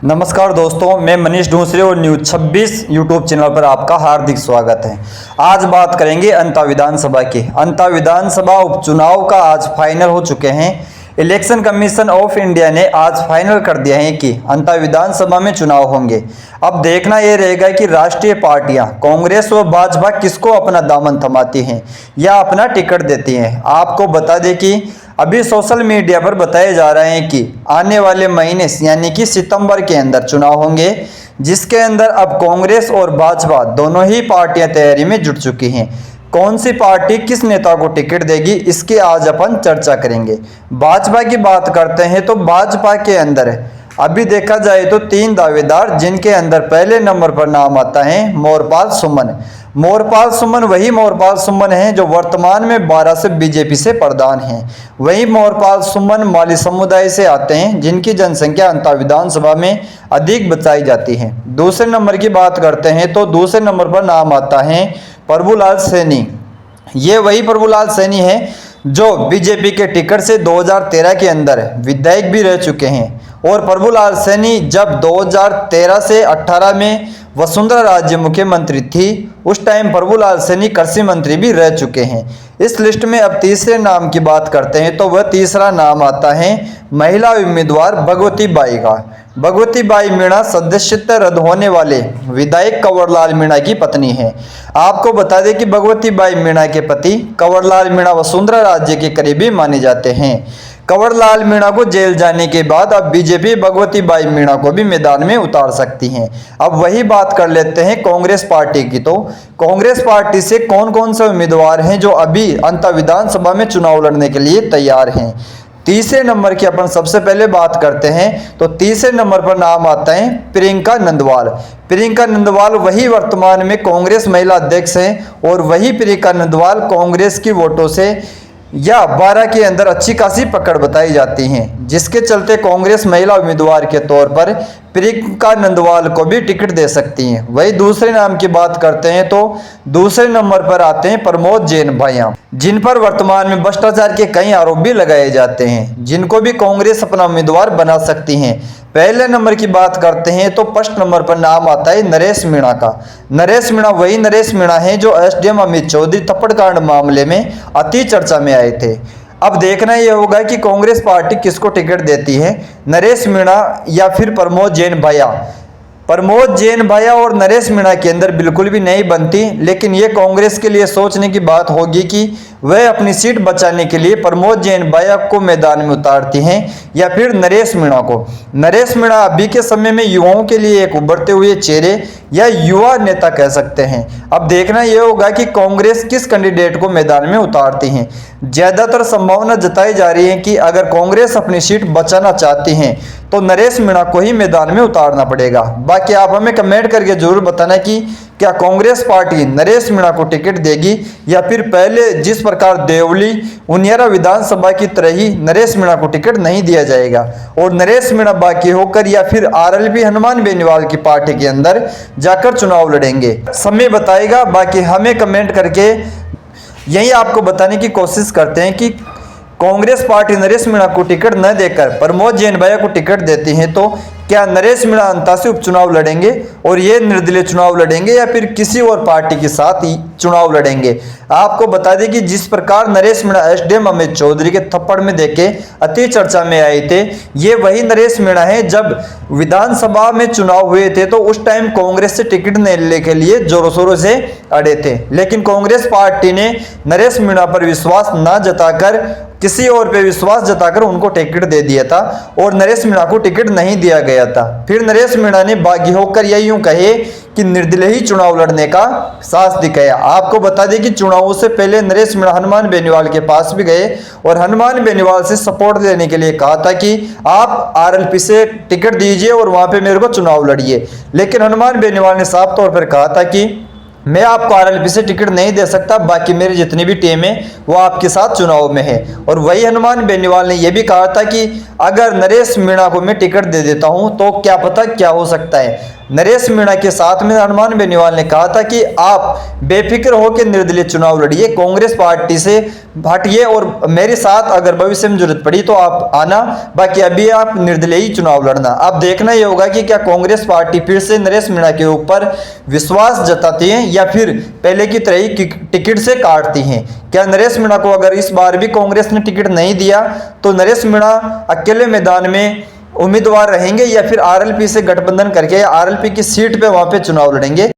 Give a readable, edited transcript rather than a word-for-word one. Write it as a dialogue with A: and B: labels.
A: नमस्कार दोस्तों, मैं मनीष ढूंसरे और न्यूज़ 26 यूट्यूब चैनल पर आपका हार्दिक स्वागत है। आज बात करेंगे अंता विधानसभा की। अंता विधानसभा उपचुनाव का आज फाइनल हो चुके हैं। इलेक्शन कमीशन ऑफ इंडिया ने आज फाइनल कर दिया है कि अंता विधानसभा में चुनाव होंगे। अब देखना यह रहेगा कि राष्ट्रीय पार्टियां कांग्रेस व भाजपा किसको अपना दामन थमाती हैं या अपना टिकट देती हैं। आपको बता दें कि अभी सोशल मीडिया पर बताया जा रहा है कि आने वाले महीने यानी कि सितंबर के अंदर चुनाव होंगे, जिसके अंदर अब कांग्रेस और भाजपा दोनों ही पार्टियां तैयारी में जुट चुकी हैं। कौन सी पार्टी किस नेता को टिकट देगी, इसकी आज अपन चर्चा करेंगे। भाजपा की बात करते हैं तो भाजपा के अंदर अभी देखा जाए तो 3 दावेदार, जिनके अंदर पहले नंबर पर नाम आता है मोरपाल सुमन। मोरपाल सुमन वही मोरपाल सुमन हैं जो वर्तमान में 12 से बीजेपी से प्रधान हैं। वही मोरपाल सुमन माली समुदाय से आते हैं, जिनकी जनसंख्या अंता विधानसभा में अधिक बताई जाती है। दूसरे नंबर की बात करते हैं तो दूसरे नंबर पर नाम आता है प्रभुलाल सैनी। ये वही प्रभुलाल सैनी है जो बीजेपी के टिकट से 2013 के अंदर विधायक भी रह चुके हैं। और प्रभुलाल सैनी जब 2013 से 18 में वसुंधरा राजे मुख्यमंत्री थी, उस टाइम प्रभुलाल सैनी कृषि मंत्री भी रह चुके हैं। इस लिस्ट में अब तीसरे नाम की बात करते हैं तो वह तीसरा नाम आता है महिला उम्मीदवार भगवती बाई का। भगवती बाई मीणा सदस्यता रद्द होने वाले विधायक कंवरलाल मीणा की पत्नी है। आपको बता दें कि भगवती बाई मीणा के पति कंवरलाल मीणा वसुंधरा राजे के करीबी माने जाते हैं। कंवरलाल मीणा को जेल जाने के बाद अब बीजेपी भगवती बाई मीणा को भी मैदान में उतार सकती हैं। अब वही बात कर लेते हैं कांग्रेस पार्टी की। तो कांग्रेस पार्टी से कौन कौन से उम्मीदवार हैं जो अभी अंता विधानसभा में चुनाव लड़ने के लिए तैयार हैं। तीसरे नंबर की अपन सबसे पहले बात करते हैं तो तीसरे नंबर पर नाम आता है प्रियंका नंदवाल। प्रियंका नंदवाल वही वर्तमान में कांग्रेस महिला अध्यक्ष हैं और वही प्रियंका नंदवाल कांग्रेस की वोटों से या 12 के अंदर अच्छी खासी पकड़ बताई जाती हैं, जिसके चलते कांग्रेस महिला उम्मीदवार के तौर पर प्रियंका नंदवाल को भी टिकट दे सकती हैं। वही दूसरे नाम की बात करते हैं तो दूसरे नंबर पर आते हैं प्रमोद जैन भैया, जिन पर वर्तमान में भ्रष्टाचार के कई आरोप भी लगाए जाते हैं, जिनको भी कांग्रेस अपना उम्मीदवार बना सकती हैं। पहले नंबर की बात करते हैं तो फर्स्ट नंबर पर नाम आता है नरेश मीणा का। नरेश मीणा वही नरेश मीणा है जो एसडीएम अमित चौधरी थप्पड़कांड मामले में अति चर्चा में आए थे। अब देखना यह होगा कि कांग्रेस पार्टी किसको टिकट देती है, नरेश मीणा या फिर प्रमोद जैन भैया। प्रमोद जैन भैया और नरेश मीणा के अंदर बिल्कुल भी नहीं बनती, लेकिन ये कांग्रेस के लिए सोचने की बात होगी कि वह अपनी सीट बचाने के लिए प्रमोद जैन भैया को मैदान में उतारती हैं या फिर नरेश मीणा को। नरेश मीणा अभी के समय में युवाओं के लिए एक उभरते हुए चेहरे या युवा नेता कह सकते हैं। अब देखना यह होगा कि कांग्रेस किस कैंडिडेट को मैदान में उतारती हैं। ज़्यादातर संभावना जताई जा रही है कि अगर कांग्रेस अपनी सीट बचाना चाहती हैं तो नरेश मीणा को ही मैदान में उतारना पड़ेगा। बाकी आप हमें कमेंट करके जरूर बताना कि क्या कांग्रेस पार्टी नरेश मीणा को टिकट देगी या फिर पहले जिस प्रकार देवली उनियारा विधानसभा की तरह ही नरेश मीणा को टिकट नहीं दिया जाएगा और नरेश मीणा बाकी होकर या फिर आरएलपी हनुमान बेनीवाल की पार्टी के अंदर जाकर चुनाव लड़ेंगे। समय बताएगा। बाकी हमें कमेंट करके यही आपको बताने की कोशिश करते हैं कि कांग्रेस पार्टी नरेश मीणा को टिकट न देकर प्रमोद जैन भैया को टिकट देती है तो क्या नरेश मीणा अंता से उपचुनाव लड़ेंगे और ये निर्दलीय चुनाव लड़ेंगे या फिर किसी और पार्टी के साथ ही चुनाव लड़ेंगे। आपको बता दें कि जिस प्रकार नरेश मीणा एसडीएम अमित चौधरी के थप्पड़ में देखे अति चर्चा में आए थे, ये वही नरेश मीणा है जब विधानसभा में चुनाव हुए थे तो उस टाइम कांग्रेस से टिकट लेने के लिए जोरों शोरों से अड़े थे, लेकिन कांग्रेस पार्टी ने नरेश मीणा पर विश्वास न जताकर किसी और पे विश्वास जताकर उनको टिकट दे दिया था और नरेश मीणा को टिकट नहीं दिया गया था। फिर नरेश मीणा ने बागी होकर यही यूं कहे कि निर्दलीय ही चुनाव लड़ने का साहस दिखाया। आपको बता दें कि चुनावों से पहले नरेश मीणा हनुमान बेनीवाल के पास भी गए और हनुमान बेनीवाल से सपोर्ट देने के लिए कहा था कि आप आरएलपी से टिकट दीजिए और वहां पे मेरे को चुनाव लड़िए, लेकिन हनुमान बेनीवाल ने साफ तौर पर कहा था कि मैं आपको आरएलपी से टिकट नहीं दे सकता, बाकी मेरी जितनी भी टीम है वो आपके साथ चुनाव में है। और वही हनुमान बेनीवाल ने यह भी कहा था कि अगर नरेश मीणा को मैं टिकट दे देता हूं तो क्या पता क्या हो सकता है। नरेश मीणा के साथ में हनुमान बेनीवाल ने कहा था कि आप बेफिक्र होकर निर्दलीय चुनाव लड़िए, कांग्रेस पार्टी से हटिए और मेरे साथ अगर भविष्य में जरूरत पड़ी तो आप आना, बाकी अभी आप निर्दलीय ही चुनाव लड़ना। अब देखना ये होगा कि क्या कांग्रेस पार्टी फिर से नरेश मीणा के ऊपर विश्वास जताती है या फिर पहले की तरह ही टिकट से काटती हैं। क्या नरेश मीणा को अगर इस बार भी कांग्रेस ने टिकट नहीं दिया तो नरेश मीणा अकेले मैदान में उम्मीदवार रहेंगे या फिर आरएलपी से गठबंधन करके या आरएलपी की सीट पे वहां पे चुनाव लड़ेंगे।